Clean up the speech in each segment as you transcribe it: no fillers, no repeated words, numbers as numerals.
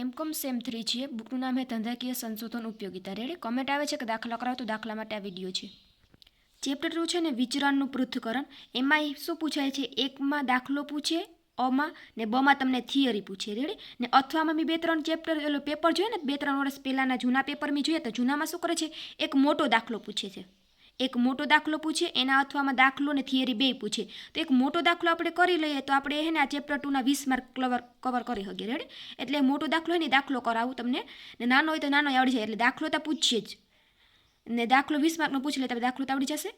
MCom same 3 છે. બુકનું નામ છે ધંધાકીય સંશોધન ઉપયોગિતા. રેડી? કમેન્ટ આવે છે કે દાખલા કરાવો, તો દાખલા માટે આ વિડીયો છે. ચેપ્ટર 2 છે ને વિચરણનું પૃથ્થકરણ. એમાં શું પૂછાય છે? એકમાં દાખલો પૂછે, અમાં ને બમાં તમને થિયરી પૂછે. રેડી? ને અથવામાં મેં 2-3 ચેપ્ટર પેપર જોઈએ ને, 2-3 વર્ષ પહેલાના જૂના પેપર મેં જોઈએ, તો જૂનામાં શું કરે છે? એક મોટો દાખલો પૂછે છે. એક મોટો દાખલો પૂછે, એના અથવામાં દાખલો ને થિયરી બે પૂછે. તો એક મોટો દાખલો આપણે કરી લઈએ તો આપણે હે ને આ ચેપ્ટર 2ના 20 માર્ક કવર કરી શકીએ. રેડી? એટલે મોટો દાખલો હોય ને દાખલો કરાવું તમને, ને નાનો હોય તો નાનો આવડી જાય. એટલે દાખલો તો પૂછીએ જ, ને દાખલો 20 માર્કનો પૂછી લે તો દાખલો તો આવડી જશે.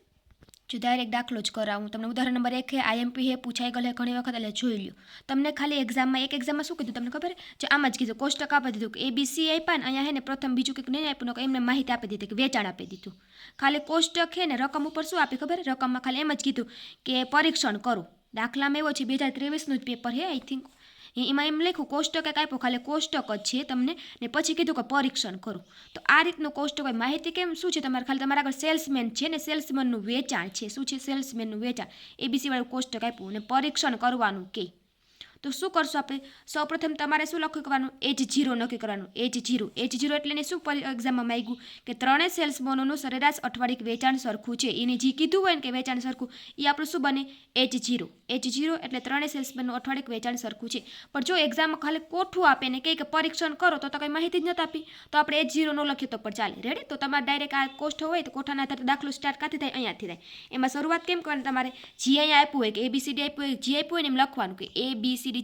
જો ડાયરેક્ટ દાખલો જ કરાવું તમને. ઉદાહરણ નંબર 1 છે, આઈએમપી છે, પૂછાઈ ગયેલ ઘણી વખત, એટલે જોઈ લ્યો. તમને ખાલી એક્ઝામમાં શું કીધું તમને ખબર? જો આમ જ કીધું, કોષ્ટક આપી દીધું કે ABC આપ્યા ને અહીંયા હે ને પ્રથમ બીજું કંઈક નહીં આપ્યું, એમને માહિતી આપી દીધી કે વેચાણ આપી દીધું. ખાલી કોષ્ટક છે ને રકમ ઉપર શું આપી ખબર? રકમમાં ખાલી એમ જ કીધું કે પરીક્ષણ કરો. દાખલામાં એવો છે 2023નું જ પેપર છે આઈ થિંક. એમાં એમ લખ્યું કોષ્ટક એક આપ્યું, ખાલી કોષ્ટક જ છે તમને, ને પછી કીધું કે પરીક્ષણ કરો. તો આ રીતનું કોષ્ટક હોય. માહિતી કેમ શું છે તમારે? ખાલી તમારા આગળ સેલ્સમેન છે ને, સેલ્સમેનનું વેચાણ છે. શું છે? સેલ્સમેનનું વેચાણ. ABC વાળું કોષ્ટક આપ્યું, ને પરીક્ષણ કરવાનું કે. તો શું કરશું આપણે? સૌપ્રથમ તમારે શું લખી કરવાનું? H0 નક્કી કરવાનું. H0 એટલે એને શું એક્ઝામમાં માંગ્યું કે ત્રણેય સેલ્સમેનોનું સરેરાશ અઠવાડિક વેચાણ સરખું છે. એને જે કીધું હોય ને કે વેચાણ સરખું, એ આપણું શું બને? H0 એટલે ત્રણેય સેલ્સમેનનું અઠવાડિક વેચાણ સરખું છે. પણ જો એક્ઝામમાં ખાલી કોઠું આપે ને કે પરીક્ષણ કરો, તો કંઈ માહિતી જ નથી આપી, તો આપણે H0 નો લખીએ તો પણ ચાલે. રેડી? તો તમારે ડાયરેક્ટ આ કોષ્ટક હોય તો કોઠાના આધારે દાખલો સ્ટાર્ટ કાથી થાય? અહીંયાથી થાય. એમાં શરૂઆત કેમ કરવાની તમારે? જે અહીંયા આપ્યું હોય કે ABCD આપ્યું હોય, જે આપ્યું હોય ને એમ લખવાનું કે ABCD. એ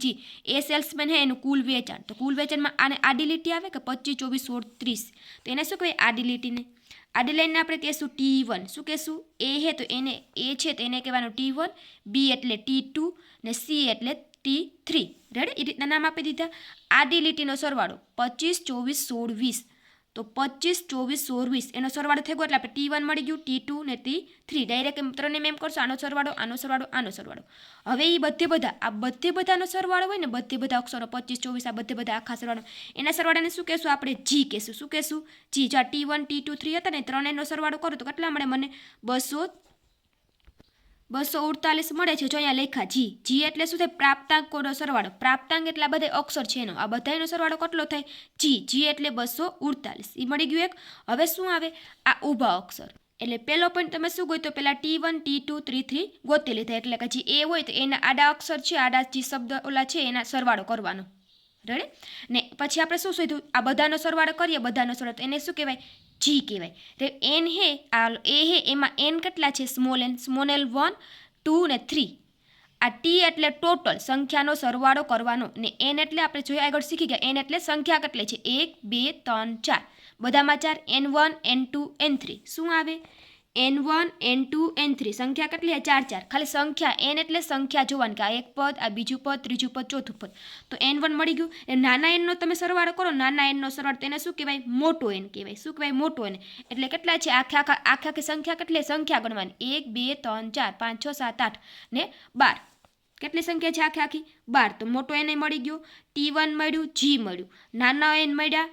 સેલ્સમેન હે એનું કુલ વેચાણ. તો કુલ વેચાણમાં આને આડી લીટી આવે કે 25, 24, 16, 30. તો એને શું કહેવાય? આડી લીટીને. આડી લાઈનને આપણે કહેશું T1. શું કહેશું? એ હે તો એને એ છે તો એને કહેવાનું T1, B એટલે T2 ને C એટલે T3. રેડી? એ રીતના નામ આપી દીધા. આડી લીટીનો સરવાળો 25, 24, 16, 20. તો 25, 24, 16, 20 એનો સરવાળો થઈ ગયો એટલે આપણે T1 મળી ગયું, T2 ને T3. ડાયરેક્ટ ત્રણે એમ કરશો, આનો સરવાળો, આનો સરવાળો, આનો સરવાળો. હવે એ બધે બધાનો સરવાળો હોય ને, બધે બધા અક્ષરો 25, 24 આ બધે બધા આખા સરવાળો, એના સરવાળાને શું કહેશું? આપણે G કહેશું. શું કહેશું? G. જો T1, T2, 3 હતા ને, ત્રણેયનો સરવાળો કરો તો કેટલા મળે મને? 248 મળે છે. જો અહીંયા લેખા G એટલે શું થાય? પ્રાપ્તાંકોનો સરવાળો. પ્રાપ્તાંક એટલે આ બધા અક્ષર છે એનો, આ બધાનો સરવાળો કેટલો થાય? G એટલે 248. એ મળી ગયું એક. હવે શું આવે? આ ઊભા અક્ષર. એટલે પહેલો પોઈન્ટ તમે શું ગોત્યો? પહેલા T1, T2, T3 ગોતી લીધા. એટલે કે જે એ હોય તો એના આડા અક્ષર છે, આડા જે શબ્દ ઓલા છે એના સરવાળો કરવાનો. રેડી? ને પછી આપણે શું શોધ્યું? આ બધાનો સરવાળો કરીએ, બધાનો સરવાળો, તો એને શું કહેવાય? G કહેવાય. તો N હે, આ એ હે, એમાં N કેટલા છે? સ્મોલ n 1, 2 ને 3. આ T એટલે ટોટલ સંખ્યાનો સરવાળો કરવાનો, ને N એટલે આપણે જોઈએ આગળ શીખી ગયા, N એટલે સંખ્યા કેટલી છે? 1, 2, 3, 4. બધામાં 4. N1, N2, N3. શું આવે? N1, N2, N3. સંખ્યા કેટલી? 4. ખાલી સંખ્યા. N એટલે સંખ્યા જોવાની કે આ એક પદ, આ બીજું પદ, ત્રીજું પદ, ચોથું પદ. તો N1 મળી ગયું. એ નાના N નો તમે સરવાળો કરો, નાના N નો સરવાળો, તેને શું કહેવાય? મોટો N કહેવાય. શું કહેવાય? મોટો N. એટલે કેટલા છે? આખી સંખ્યા કેટલી? સંખ્યા ગણવાની. 1, 2, 3, 4, 5, 6, 7, 8 ને 12. કેટલી સંખ્યા છે આખી? 12. તો મોટો N મળી ગયો, T1 મળ્યું, G મળ્યું, નાના N મળ્યા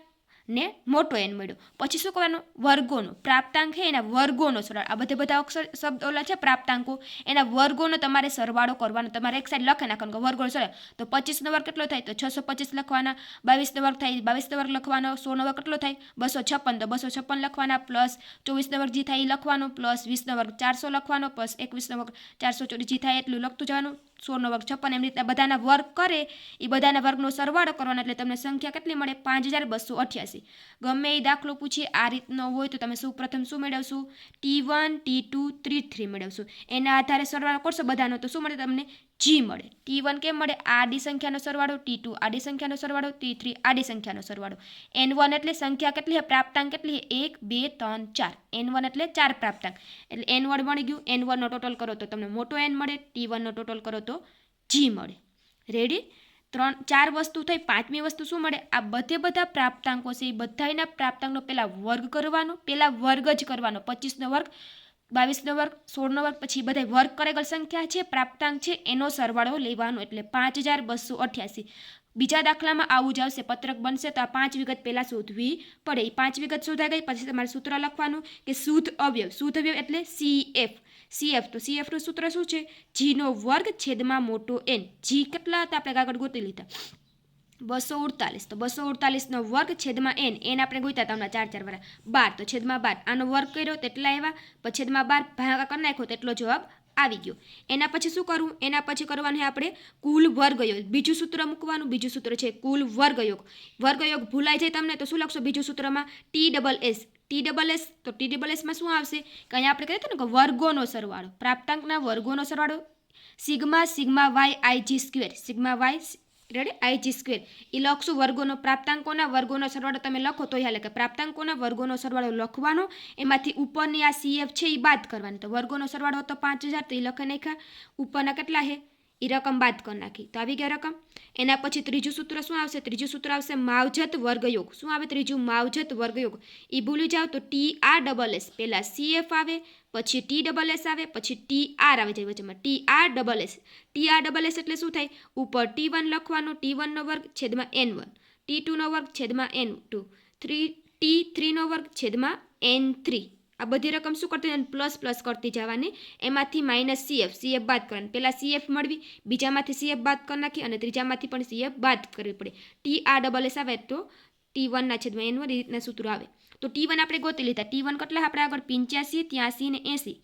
ને મોટો N મળ્યો. પછી શું કરવાનું? વર્ગોનો. પ્રાપ્તાંક છે એના વર્ગોનો સરવાળો. આ બધા અક્ષર શબ્દ ઓલા છે પ્રાપ્તાંકો, એના વર્ગોનો તમારે સરવાળો કરવાનો. તમારે એક સાઈડ લખી નાખવાનો વર્ગોનો સરવાળો. તો 25 નો વર્ગ કેટલો થાય? તો 625 લખવાના. 22 નો વર્ગ થાય 22 નો વર્ગ લખવાનો. 100 નો વર્ગ કેટલો થાય? 256. તો 256 લખવાના. પ્લસ 24 નો વર્ગ જે થાય એ લખવાનો. પ્લસ 20 નો વર્ગ 400 લખવાનો. પ્લસ 21 નો વર્ગ 424 જે થાય એટલું લખતું જવાનું. 100 નો વર્ગ 56. એમ રીતે બધાના વર્ગ કરે, એ બધાના વર્ગનો સરવાળો કરવાનો. એટલે તમને સંખ્યા કેટલી મળે? 5288. ગમે એ દાખલો પૂછીએ આ રીતનો હોય તો તમે પ્રથમ શું મેળવશો? T1, T2, T3 મેળવશો. એના આધારે સરવાળો કરશો બધાનો તો શું મળે તમને? G મળે. T1 કેમ મળે? આડી સંખ્યાનો સરવાળો, T2 આડી સંખ્યાનો સરવાળો, T3 આડી સંખ્યાનો સરવાળો. N1 એટલે સંખ્યા કેટલી છે? પ્રાપ્તાંક કેટલી છે? 1, 2, 3, 4. N1 એટલે 4 પ્રાપ્તાંક. એટલે N1 મળી ગયું. N1 નો ટોટલ કરો તો તમને મોટો N મળે. T1 નો ટોટલ કરો તો G મળે. રેડી? 4 વસ્તુ થઈ. પાંચમી વસ્તુ શું મળે? આ બધા પ્રાપ્તાંકો છે એ બધાના પ્રાપ્તાંકનો પહેલા વર્ગ કરવાનો. પહેલા વર્ગ જ કરવાનો. 25 નો વર્ગ, 22 નો વર્ગ, 16 નો વર્ગ, પછી બધા વર્ગ કરેલ સંખ્યા છે, પ્રાપ્તાંક છે, એનો સરવાળો લેવાનો. એટલે 5288. બીજા દાખલામાં આવું જ આવશે. પત્રક બનશે તો આ 5 વિગત પહેલા શોધવી પડે. એ 5 વિગત શોધાઈ ગઈ પછી તમારે સૂત્ર લખવાનું કે શુદ્ધ અવયવ. શુદ્ધ અવયવ એટલે CF. તો CF નું સૂત્ર શું છે? G નો વર્ગ છેદમાં મોટો N. G કેટલા હતા આપણે આગળ ગોતી લીધા. 248 તો 248નો વર્ગ છેદમાં n આપણે ગોત્યા હતા હમણાં 4 4 વાળા 12 તો છેદમાં 12 આનો વર્ગ કર્યો તેટલા આવ્યા પછી છેદમાં 12 ભાગાકાર કરી નાખ્યો તેટલો જવાબ આવી ગયો. એના પછી શું કરવું? એના પછી કરવાનું છે આપણે કુલ વર્ગયોગ. બીજું સૂત્ર મૂકવાનું. બીજું સૂત્ર છે કુલ વર્ગયોગ. વર્ગયોગ ભૂલાઈ જાય તમને તો શું લખશો બીજું સૂત્રમાં? TSS તો TSSમાં શું આવશે કે અહીંયા આપણે કહીએ ને કે વર્ગોનો સરવાળો, પ્રાપ્તાંકના વર્ગોનો સરવાળો sigma Y I G square, sigma Y રેડી આઈજી સ્ક્વેર એ લખશું. વર્ગોનો પ્રાપ્તાંકોના વર્ગોનો સરવાળો તમે લખો તો હાલે કે પ્રાપ્તાંકોના વર્ગોનો સરવાળો લખવાનો, એમાંથી ઉપરની આ CF છે એ બાદ કરવાની. તો વર્ગોનો સરવાળો હતો 5000 તો એ લખી નાખ્યા. ઉપરના કેટલા છે એ રકમ બાદ કરી નાખી તો આવી ગયા રકમ. એના પછી ત્રીજું સૂત્ર શું આવશે? ત્રીજું સૂત્ર આવશે માવજત વર્ગયોગ. શું આવે ત્રીજું? માવજત વર્ગયોગ. એ ભૂલી જાઓ તો TRSS, પહેલા CF આવે પછી TSS આવે પછી TR આવે જાય વચ્ચેમાં TRSS એટલે શું થાય? ઉપર T1 લખવાનો, T1 નો વર્ગ છેદમાં N1, T2 નો વર્ગ છેદમાં N2, T3 નો વર્ગ છેદમાં N3. આ બધી રકમ શું કરતી જવાની? પ્લસ કરતી જવાની. એમાંથી માઇનસ CF બાદ કરવાની. પહેલા CF મળવી, બીજામાંથી CF બાદ કરી નાખી અને ત્રીજામાંથી પણ CF બાદ કરવી પડે. TRSS આવે તો T1 ના છેદમાં N1 એ રીતના સૂત્રો આવે. તો T1 આપણે ગોતી લીધા. T1 કેટલા આપણે આગળ 85, 83 ને 80.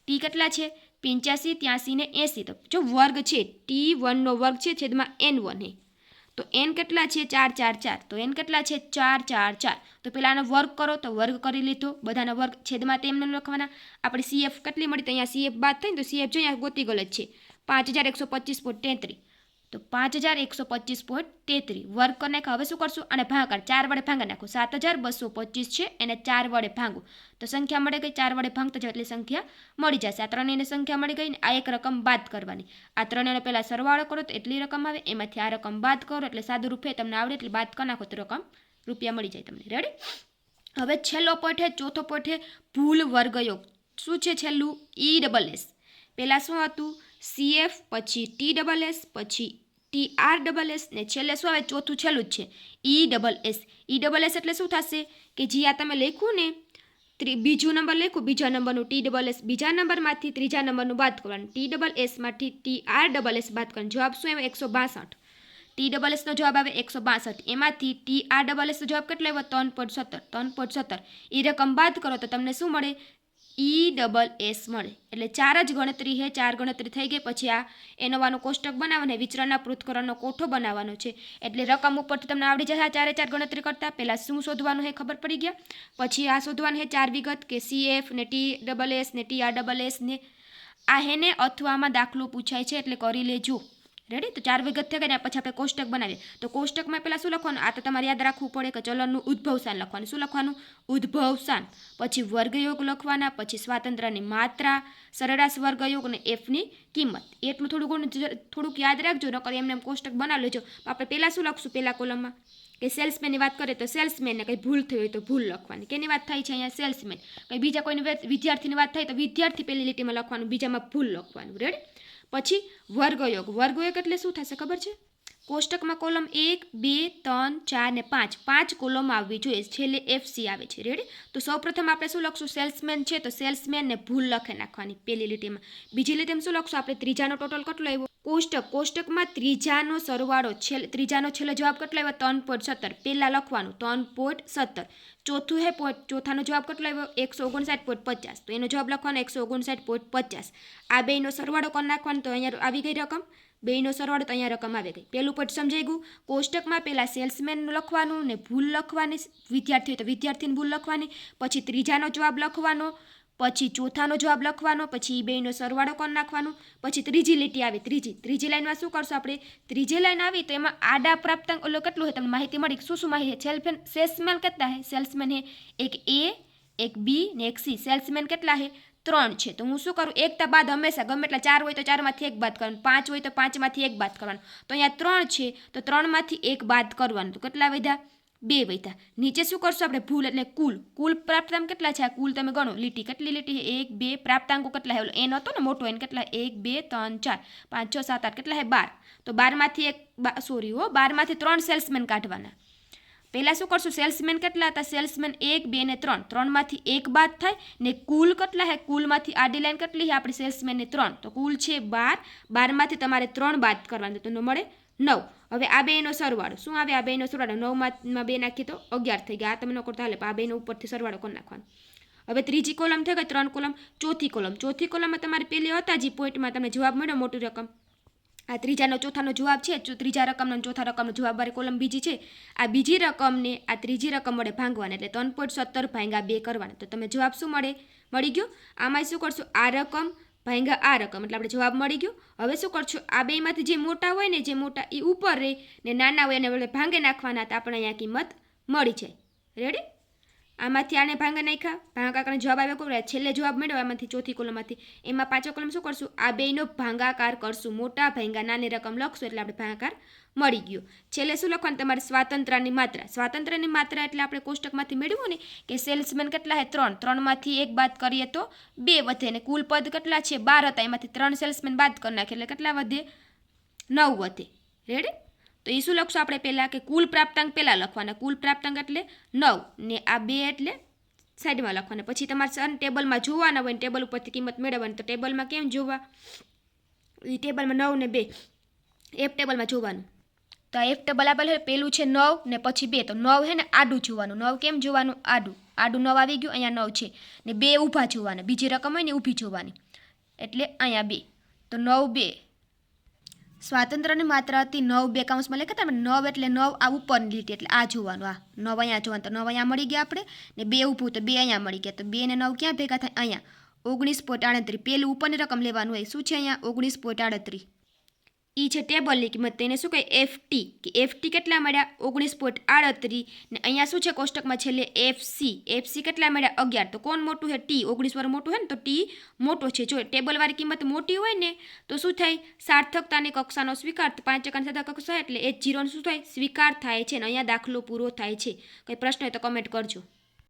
T કેટલા છે? 85, 83 ને 80. તો જો વર્ગ છે T1 નો વર્ગ છે છેદમાં N1 હે તો n કેટલા છે? 4 4 4. તો n કેટલા છે? 4 4 4. તો પહેલાનો વર્ગ કરો તો વર્ગ કરી લીધો, બધાનો વર્ગ છેદમાં તેમને લખવાના. આપણે CF કેટલી મળી? તો અહીંયા CF બાદ થાય ને તો CF જો અહીંયા ગોતી ગયેલ છે 5125.33. તો 5125.33 વર્ગ કરી નાખો. હવે શું કરશું? અને ભાગાકાર 4 વડે ભાંગી નાખો. 7225 છે એને 4 વડે ભાંગો તો સંખ્યા મળે ગઈ. 4 વડે ભાંગતા જાવ એટલે સંખ્યા મળી જશે. આ ત્રણેયની સંખ્યા મળી ગઈ ને આ એક રકમ બાદ કરવાની. આ ત્રણેયનો પહેલા સરવાળો કરો તો એટલી રકમ આવે, એમાંથી આ રકમ બાદ કરો એટલે સાદું રૂપિયા તમને આવડે એટલે બાદ કરી નાખો તો રકમ રૂપિયા મળી જાય તમને. રેડી? હવે છેલ્લો પોઈન્ટ છે, ચોથો પોઈન્ટ છે ભૂલ વર્ગયોગ. શું છે છેલ્લું? ESS. પહેલાં શું હતું? CF પછી TSS પછી TRSS ને છેલ્લે શું આવે? ચોથું છેલ્લું જ છે ESS. ESS એટલે શું થશે કે જે આ તમે લખ્યું ને બીજું નંબર લખ્યું, બીજા નંબરનું TSS, બીજા નંબરમાંથી ત્રીજા નંબરનું બાદ કરવાનું, TSSમાંથી TRSS બાદ કરવાનું. જવાબ શું આવે? 162. TSS નો જવાબ આવે 162. એમાંથી TRSS નો જવાબ કેટલો આવ્યો? 3.17. એ રકમ બાદ કરો તો તમને શું મળે? ESS મળે. એટલે 4 જ ગણતરી છે. 4 ગણતરી થઈ ગઈ. પછી આ એનોવાનું કોષ્ટક બનાવવાને વિચરણના પૃથ્થકરણનો કોઠો બનાવવાનો છે. એટલે રકમ ઉપરથી તમને આવડી જશે. 4 ગણતરી કરતા પહેલાં શું શોધવાનું છે ખબર પડી ગયા. પછી આ શોધવાનું છે 4 વિગત કે CF ને TSS ને TRSS ને આ હેને અથવામાં દાખલો પૂછાય છે એટલે કરી લેજો. રેડી? તો 4 વિગત થઈ ગયા. પછી આપણે કોષ્ટક બનાવીએ તો કોષ્ટકમાં પહેલાં શું લખવાનું? આ તો તમારે યાદ રાખવું પડે કે ચલનનું ઉદ્ભવસાન લખવાનું. શું લખવાનું? ઉદ્ભવસાન. પછી વર્ગયોગ લખવાના, પછી સ્વાતંત્ર્યની માત્રા, સરેરાશ વર્ગયોગ અને Fની કિંમત. એટલું થોડુંક યાદ રાખજો, નકર એમને કોષ્ટક બનાવી લેજો. આપણે પહેલાં શું લખશું? પહેલા કોલમમાં કે સેલ્સમેનની વાત કરીએ તો સેલ્સમેનને કંઈ ભૂલ થઈ હોય તો ભૂલ લખવાની. કેની વાત થાય છે અહીંયા? સેલ્સમેન. કંઈ બીજા કોઈની વિદ્યાર્થીની વાત થાય તો વિદ્યાર્થી પહેલી લીટીમાં લખવાનું, બીજામાં ભૂલ લખવાનું. રેડી? પછી વર્ગયોગ. વર્ગયોગ એટલે શું થશે ખબર છે? કોષ્ટકમાં કોલમ 1 2 3 4 ને 5 5 કોલમ આવવી જોઈએ. છેલ્લે FC આવે છે. રેડી? તો સૌપ્રથમ આપણે શું લખશું? સેલ્સમેન છે તો સેલ્સમેનને ભૂલ લખી નાખવાની પહેલી લીટીમાં. બીજી લીટીમાં શું લખશું? આપણે ત્રીજાનો ટોટલ કેટલો આવ્યો? કોષ્ટકમાં ત્રીજાનો સરવાળો ત્રીજાનો છેલ્લો જવાબ કેટલો આવ્યો? 3.17. પહેલા લખવાનું 3.17. ચોથું હે ચોથાનો જવાબ કેટલો આવ્યો? 159.50. તો એનો જવાબ લખવાનો 159.50. આ બેનો સરવાળો કરી નાખવાનો તો અહીંયા આવી ગઈ રકમ. બેનો સરવાળો તો અહીંયા રકમ આવી ગઈ. પહેલું પોઈન્ટ સમજાઈ ગયું. કોષ્ટકમાં પહેલાં સેલ્સમેન લખવાનું ને ભૂલ લખવાની, વિદ્યાર્થી હોય તો વિદ્યાર્થીની ભૂલ લખવાની, પછી ત્રીજાનો જવાબ લખવાનો, પછી ચોથાનો જવાબ લખવાનો, પછી બેનો સરવાળો કરી નાખવાનો, પછી ત્રીજી લીટી આવી. ત્રીજી લાઈનમાં શું કરશું આપણે? ત્રીજી લાઈન આવી તો એમાં આડા પ્રાપ્તાંક ઓલો કેટલું હોય તમને માહિતી મળી. શું માહિતી? સેલ્સમેન કેટલા છે? સેલ્સમેન હે એક A, એક B ને એક C. સેલ્સમેન કેટલા છે? 3 છે. તો હું શું કરું? એકતા બાદ હંમેશા ગમે એટલા 4 હોય તો 4માંથી 1 બાદ કરવાનું, 5 હોય તો 5માંથી 1 બાદ કરવાનું. તો અહીંયા 3 છે તો 3માંથી 1 બાદ કરવાનું. તો કેટલા વધ્યા? 2 વધ્યા. નીચે શું કરશું આપણે? ભૂલ એટલે કુલ પ્રાપ્તાંક કેટલા છે? આ કુલ તમે ગણો. લીટી કેટલી લીટી? 1 2 પ્રાપ્તાંકો કેટલા છે? n હતો ને મોટો, n કેટલા? 1 2 3 4 5 6 7 8 કેટલા છે? 12. તો 12માંથી 3 સેલ્સમેન કાઢવાના. પહેલાં શું કરશું? સેલ્સમેન કેટલા હતા? સેલ્સમેન 1 2 ને 3. 3માંથી 1 બાદ થાય ને કુલ કેટલા છે? કુલમાંથી આડી લાઈન કેટલી છે આપણી સેલ્સમેનની? 3. તો કુલ છે 12. 12માંથી તમારે 3 બાદ કરવાનું તો મળે 9. હવે આ બેનો સરવાળો શું આવે? આ બેનો સરવાળો 9માં 2 નાખીએ તો 11 થઈ ગયા. આ તમે ન કરતા હાલે, પણ આ બેનો ઉપરથી સરવાળો કરી નાખવાનો. હવે ત્રીજી કોલમ થઈ ગઈ, 3 કોલમ. ચોથી કોલમમાં તમારે પેલી હતા જે પોઈન્ટમાં તમને જવાબ મળ્યો મોટી રકમ, આ ત્રીજાનો ચોથાનો જવાબ છે, ત્રીજા રકમનો ચોથા રકમનો જવાબવાળી કોલમ બીજી છે. આ બીજી રકમને આ ત્રીજી રકમ વડે ભાંગવાના, એટલે 3.17 ભાંગ્યા 2 કરવાના. તો તમે જવાબ શું મળી ગયો. આમાં શું કરશું? આ રકમ ભાંગ્યા આ રકમ, એટલે આપણે જવાબ મળી ગયો. હવે શું કરશું? આ બેમાંથી જે મોટા હોય ને, જે મોટા એ ઉપર રહે ને નાના હોય એને વડે ભાંગે નાખવાના, તો આપણે અહીંયા કિંમત મળી જાય. રેડી? આમાંથી આને ભાંગા નાખ્યા, ભાગાકારનો જવાબ આવ્યો કોઈ છેલ્લે જવાબ મળ્યો આમાંથી ચોથી કોલમમાંથી. એમાં પાંચમા કોલમ શું કરશું? આ બેનો ભાંગાકાર કરશું, મોટા ભાંગા નાની રકમ લખશું એટલે આપણે ભાગાકાર મળી ગયો. છેલ્લે શું લખવાનું? તમારે સ્વાતંત્ર્યની માત્રા. સ્વાતંત્ર્યની માત્રા એટલે આપણે કોષ્ટકમાંથી મેળવ્યું ને કે સેલ્સમેન કેટલા છે? 3. 3માંથી 1 બાદ કરીએ તો 2 વધે, અને કુલ પદ કેટલા છે? 12 હતા, એમાંથી 3 સેલ્સમેન બાદ કરી નાખે એટલે કેટલા વધે? 9 વધે. રેડી? તો એ શું લખશું આપણે પહેલાં? કે કુલ પ્રાપ્તાંક પહેલાં લખવાના. કુલ પ્રાપ્તાંક એટલે 9 ને આ 2 એટલે સાઈડમાં લખવાના. પછી તમારે સર ટેબલમાં જોવાના હોય ને ટેબલ ઉપરથી કિંમત મેળવવાની. તો ટેબલમાં કેમ જોવા? એ ટેબલમાં 9 ને 2 એફ ટેબલમાં જોવાનું. તો આ એફ ટેબલ આપેલું છે, પેલું છે 9 ને પછી 2. તો 9 છે ને આડું જોવાનું. 9 કેમ જોવાનું? આડું. આડું 9 આવી ગયું, અહીંયા 9 છે ને 2 ઊભા જોવાના. બીજી રકમ હોય ને ઊભી જોવાની, એટલે અહીંયા 2. તો 9 2. સ્વાતંત્ર્યની માત્રા હતી 9 2 કૌંસમાં લખે તમે 9 એટલે 9 આ ઉપરની લીટી એટલે આ જોવાનું. આ 9 અહીંયા જોવાનું, તો 9 અહીંયા મળી ગયા આપણે ને 2 ઊભું તો 2 અહીંયા મળી ગયા. તો 2 ને 9 ક્યાં ભેગા થાય? અહીંયા 19.38. પેલું ઉપરની રકમ લેવાનું હોય. શું છે અહીંયા? 19.38. એ છે ટેબલની કિંમત. તેને શું કહે? એફટી. કે એફટી કેટલા મળ્યા? 19.38. ને અહીંયા શું છે કોષ્ટકમાં છેલ્લે? એફસી. એફસી કેટલા મળ્યા? 11. તો કોણ મોટું છે? ટી. 19 વાળું મોટું છે ને, તો ટી મોટો છે. જો ટેબલવાળી કિંમત મોટી હોય ને તો શું થાય? સાર્થકતાની કક્ષાનો સ્વીકાર. 5% સાર્થક કક્ષા એટલે H0 શું થાય? સ્વીકાર થાય છે. ને અહીંયા દાખલો પૂરો થાય છે. કંઈ પ્રશ્ન હોય તો કમેન્ટ કરજો.